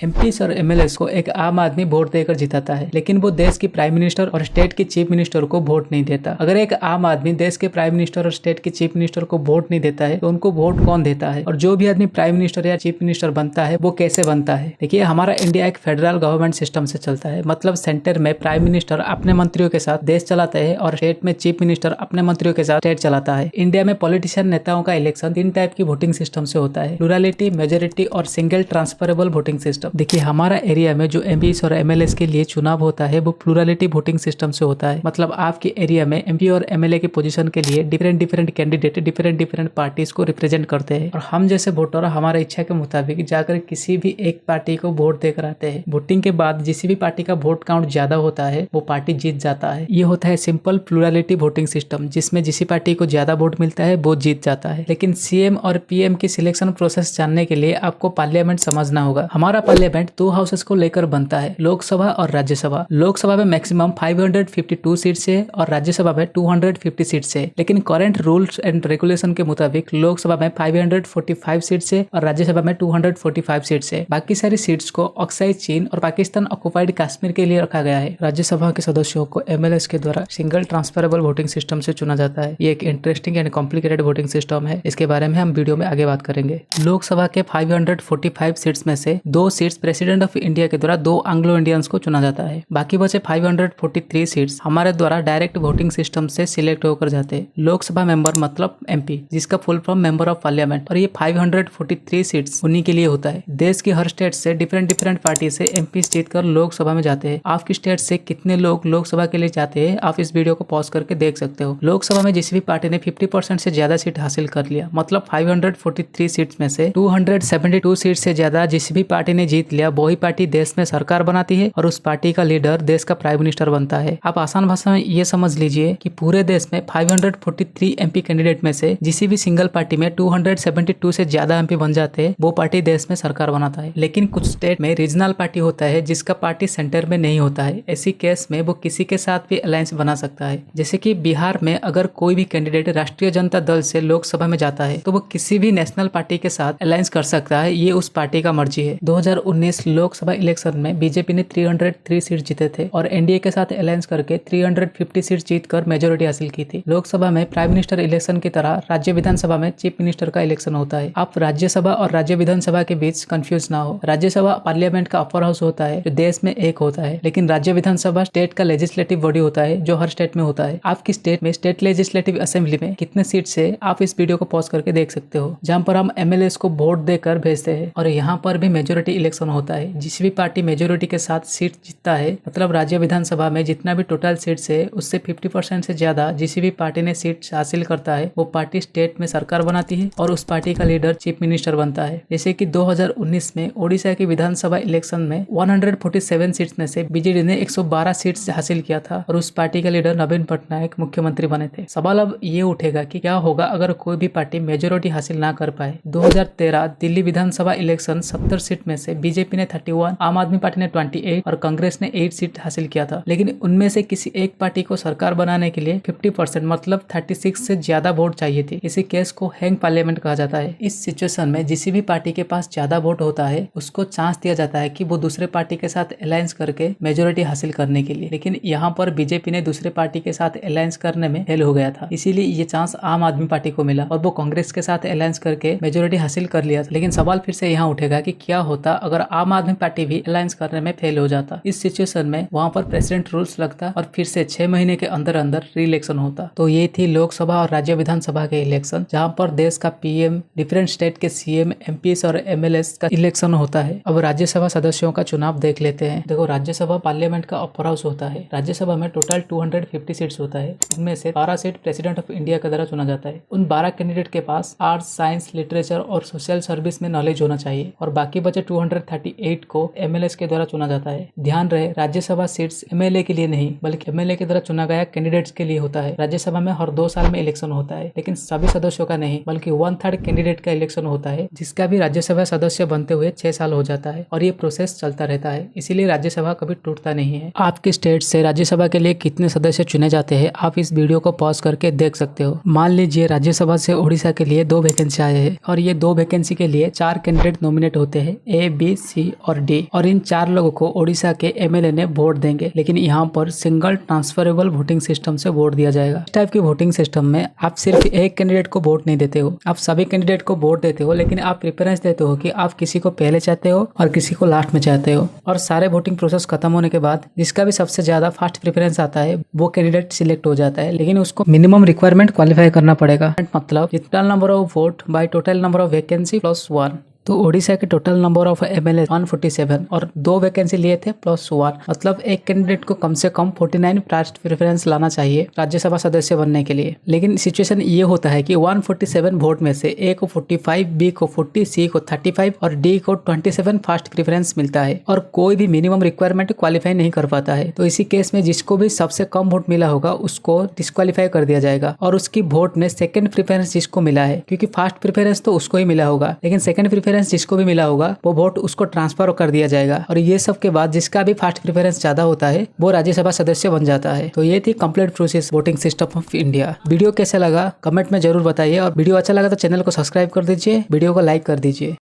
MP और MLAs को एक आम आदमी वोट देकर जिताता है, लेकिन वो देश की प्राइम मिनिस्टर और स्टेट की चीफ मिनिस्टर को वोट नहीं देता। अगर एक आम आदमी देश के प्राइम मिनिस्टर और स्टेट की चीफ मिनिस्टर को वोट नहीं देता है तो उनको वोट कौन देता है? और जो भी आदमी प्राइम मिनिस्टर या चीफ मिनिस्टर बनता है वो कैसे बनता है? देखिए, हमारा इंडिया एक फेडरल गवर्नमेंट सिस्टम से चलता है। मतलब सेंटर में प्राइम मिनिस्टर अपने मंत्रियों के साथ देश चलाता है और स्टेट में चीफ मिनिस्टर अपने मंत्रियों के साथ स्टेट चलाता है। इंडिया में पॉलिटिशियन नेताओं का इलेक्शन 3 टाइप की वोटिंग सिस्टम से होता है: प्लूरलिटी, मेजोरिटी और सिंगल ट्रांसफरेबल वोटिंग सिस्टम। देखिए, हमारा एरिया में जो एमपी और एमएलए के लिए चुनाव होता है वो प्लूरलिटी वोटिंग सिस्टम से होता है। मतलब आपके एरिया में एमपी और एमएलए की पोजीशन के लिए डिफरेंट कैंडिडेट डिफरेंट पार्टीज को रिप्रेजेंट करते हैं और हम जैसे वोटर हमारे इच्छा के मुताबिक जाकर किसी भी एक पार्टी को वोट देकर आते हैं। वोटिंग के बाद जिस भी पार्टी का वोट काउंट ज्यादा होता है वो पार्टी जीत जाता है। ये होता है सिंपल प्लूरलिटी वोटिंग सिस्टम, जिसमें जिस पार्टी को ज्यादा वोट मिलता है वो जीत जाता है। लेकिन सीएम और पीएम की सिलेक्शन प्रोसेस जानने के लिए आपको पार्लियामेंट समझना होगा। हमारा पार्लियामेंट 2 हाउसेस को लेकर बनता है, लोकसभा और राज्यसभा। लोकसभा में मैक्सिमम 552 सीट्स है और राज्यसभा में 250 सीट्स है। लेकिन करंट रूल्स एंड रेगुलेशन के मुताबिक लोकसभा में 545 सीट्स है और राज्यसभा में 245 सीट्स है। बाकी सारी सीट्स को ऑक्साइड चीन और पाकिस्तान ऑक्युपाइड कश्मीर के लिए रखा गया है। राज्यसभा के सदस्यों को एमएलएस के द्वारा सिंगल ट्रांसफरेबल वोटिंग सिस्टम से चुना जाता है। ये एक interesting and complicated voting system है। इसके बारे में हम वीडियो में आगे बात करेंगे। लोकसभा के 545 सीट्स में से 2 सीट्स प्रेसिडेंट ऑफ इंडिया के द्वारा 2 एंग्लो इंडियंस को चुना जाता है। बाकी बचे 543 सीट्स हमारे द्वारा डायरेक्ट वोटिंग सिस्टम से सिलेक्ट होकर जाते हैं। लोकसभा मेंबर मतलब एमपी, जिसका full form member of parliament, और ये 543 सीट्स उन्हीं के लिए होता है। देश की हर स्टेट से डिफरेंट पार्टी से एमपी जीतकर लोकसभा में जाते हैं। आपकी स्टेट से कितने लोग लोकसभा के लिए जाते हैं आप इस वीडियो को पॉज करके देख सकते हो। लोकसभा में जिस भी पार्टी ने 50% से ज्यादा सीट हासिल कर लिया, मतलब 543 सीट्स में से 272 सीट से ज्यादा जिस भी पार्टी ने जीत लिया, वही पार्टी देश में सरकार बनाती है और उस पार्टी का लीडर देश का प्राइम मिनिस्टर बनता है। आप आसान भाषा में ये समझ लीजिए कि पूरे देश में 543 एमपी कैंडिडेट में से जिस भी सिंगल पार्टी में 272 से ज्यादा एमपी बन जाते हैं वो पार्टी देश में सरकार बनाता है। लेकिन कुछ स्टेट में रीजनल पार्टी होता है जिसका पार्टी सेंटर में नहीं होता है। ऐसी केस में वो किसी के साथ भी अलायंस बना सकता है। जैसे कि बिहार में अगर कोई भी कैंडिडेट राष्ट्रीय जनता दल से लोकसभा में जाता है तो वो किसी भी नेशनल पार्टी के साथ अलायंस कर सकता है। ये उस पार्टी का मर्जी है। 2019 लोकसभा इलेक्शन में बीजेपी ने 303 सीट जीते थे और एनडीए के साथ अलायंस करके 350 सीट जीतकर मेजोरिटी हासिल की थी। लोकसभा में प्राइम मिनिस्टर इलेक्शन की तरह राज्य विधानसभा में चीफ मिनिस्टर का इलेक्शन होता है। आप राज्यसभा और राज्य विधानसभा के बीच कंफ्यूज ना हो। राज्यसभा पार्लियामेंट का अपर हाउस होता है जो देश में एक होता है, लेकिन राज्य विधानसभा स्टेट का लेजिस्लेटिव बॉडी होता है जो हर स्टेट में होता है। आपकी स्टेट में स्टेट लेजिस्लेटिव असेंबली में कितने सीट से आप इस वीडियो को पॉज करके देख सकते हो, जहाँ पर हम एमएलए को वोट देकर भेजते हैं। और यहाँ पर भी मेजोरिटी इलेक्शन होता है। जिस भी पार्टी मेजोरिटी के साथ सीट जीतता है, मतलब राज्य विधानसभा में जितना भी टोटल सीट्स है उससे 50% से ज्यादा जिस भी पार्टी ने सीट हासिल करता है वो पार्टी स्टेट में सरकार बनाती है और उस पार्टी का लीडर चीफ मिनिस्टर बनता है। जैसे कि 2019 में ओडिशा की विधानसभा इलेक्शन में 147 सीट्स में से बीजेडी ने 112 सीट्स हासिल किया था और उस पार्टी का लीडर नवीन पटनायक मुख्यमंत्री बने थे। सवाल अब ये उठेगा कि क्या होगा अगर कोई भी पार्टी मेजोरिटी हासिल ना कर पाए। 2013 दिल्ली विधानसभा इलेक्शन 70 सीट में से बीजेपी ने 31, आम आदमी पार्टी ने 28 और कांग्रेस ने 8 सीट हासिल किया था। लेकिन उनमें से किसी एक पार्टी को सरकार बनाने के लिए 50% मतलब 36 से ज्यादा वोट चाहिए थी। इसी केस को हैंग पार्लियामेंट कहा जाता है। इस सिचुएशन में जिस भी पार्टी के पास ज्यादा वोट होता है उसको चांस दिया जाता है कि वो दूसरे पार्टी के साथ अलायंस करके मेजोरिटी हासिल करने के लिए। लेकिन यहाँ पर बीजेपी ने दूसरे पार्टी के साथ अलायंस करने में फेल हो गया था, इसीलिए ये चांस आम आदमी पार्टी को मिला और वो कांग्रेस के साथ अलायंस करके मेजोरिटी हासिल कर लिया था। लेकिन सवाल फिर से यहाँ उठेगा कि क्या होता अगर आम आदमी पार्टी भी अलायंस करने में फेल हो जाता। इस सिचुएशन में वहाँ पर प्रेसिडेंट रूल्स लगता और फिर से 6 महीने के अंदर अंदर री इलेक्शन होता। तो ये थी लोकसभा और राज्य विधानसभा के इलेक्शन, जहाँ पर देश का पीएम, डिफरेंट स्टेट के सीएम, एमपी और एमएलए का इलेक्शन होता है। अब राज्यसभा सदस्यों का चुनाव देख लेते हैं। देखो, राज्यसभा पार्लियामेंट का अपर हाउस होता है। राज्यसभा में टोटल 250 सीट्स होता है। इनमें से 12 सीट प्रेसिडेंट ऑफ इंडिया के द्वारा चुना जाता है। उन 12 कैंडिडेट के पास आर्ट्स, साइंस, लिटरेचर और सोशल सर्विस में नॉलेज होना चाहिए और बाकी बचे 238 को एमएलए के द्वारा चुना जाता है। ध्यान रहे, राज्यसभा सीट्स एमएलए के लिए नहीं बल्कि एमएलए के द्वारा चुना गया कैंडिडेट्स के लिए होता है। राज्यसभा में हर 2 साल में इलेक्शन होता है, लेकिन सभी सदस्यों का नहीं बल्कि 1/3 कैंडिडेट का इलेक्शन होता है, जिसका भी राज्यसभा सदस्य बनते हुए 6 साल हो जाता है और ये प्रोसेस चलता रहता है। इसीलिए राज्यसभा कभी टूटता नहीं है। आपके स्टेट से राज्यसभा के लिए कितने सदस्य चुने जाते हैं आप इस वीडियो को पॉज करके देख सकते हो। मान लीजिए राज्यसभा से ओडिशा के लिए 2 वैकेंसी आए हैं और ये 2 वैकेंसी के लिए 4 कैंडिडेट नॉमिनेट होते हैं, A, B बी, सी और डी, और इन 4 लोगों को ओडिशा के एमएलए ने वोट देंगे। लेकिन यहाँ पर सिंगल ट्रांसफरेबल वोटिंग सिस्टम से वोट दिया जाएगा। इस टाइप की वोटिंग सिस्टम में आप सिर्फ एक कैंडिडेट को वोट नहीं देते हो, आप सभी कैंडिडेट को वोट देते हो, लेकिन आप प्रेफरेंस देते हो कि आप किसी को पहले चाहते हो और किसी को लास्ट में चाहते हो। और सारे वोटिंग प्रोसेस खत्म होने के बाद जिसका भी सबसे ज्यादा फास्ट प्रेफरेंस आता है वो कैंडिडेट सिलेक्ट हो जाता है। लेकिन उसको मिनिमम रिक्वायरमेंट क्वालिफाई करना पड़ेगा, मतलब total number of vote by total number of vacancy plus 1। तो ओडिशा के टोटल नंबर ऑफ एमएलए 147 और 2 वैकेंसी लिए थे प्लस 1, मतलब एक कैंडिडेट को कम से कम 49 फास्ट प्रेफरेंस लाना चाहिए राज्यसभा सदस्य बनने के लिए। लेकिन सिचुएशन ये होता है कि 147 वोट में से ए को 45, बी को 40, सी को 35 और डी को 27 फास्ट प्रेफरेंस मिलता है, और कोई भी मिनिमम रिक्वायरमेंट क्वालिफाई नहीं कर पाता है। तो इसी केस में जिसको भी सबसे कम वोट मिला होगा उसको डिस्क्वालीफाई कर दिया जाएगा, और उसकी वोट में सेकंड प्रेफरेंस जिसको मिला है, क्योंकि फास्ट प्रेफरेंस तो उसको ही मिला होगा, लेकिन सेकंड प्रेफरेंस जिसको भी मिला होगा वो वोट उसको ट्रांसफर कर दिया जाएगा। और ये सब के बाद जिसका भी फास्ट प्रेफरेंस ज्यादा होता है वो राज्यसभा सदस्य बन जाता है। तो ये थी complete process voting system of India. Video कैसा लगा कमेंट में जरूर बताइए, और वीडियो अच्छा लगा तो चैनल को सब्सक्राइब कर दीजिए, वीडियो को लाइक कर दीजिए।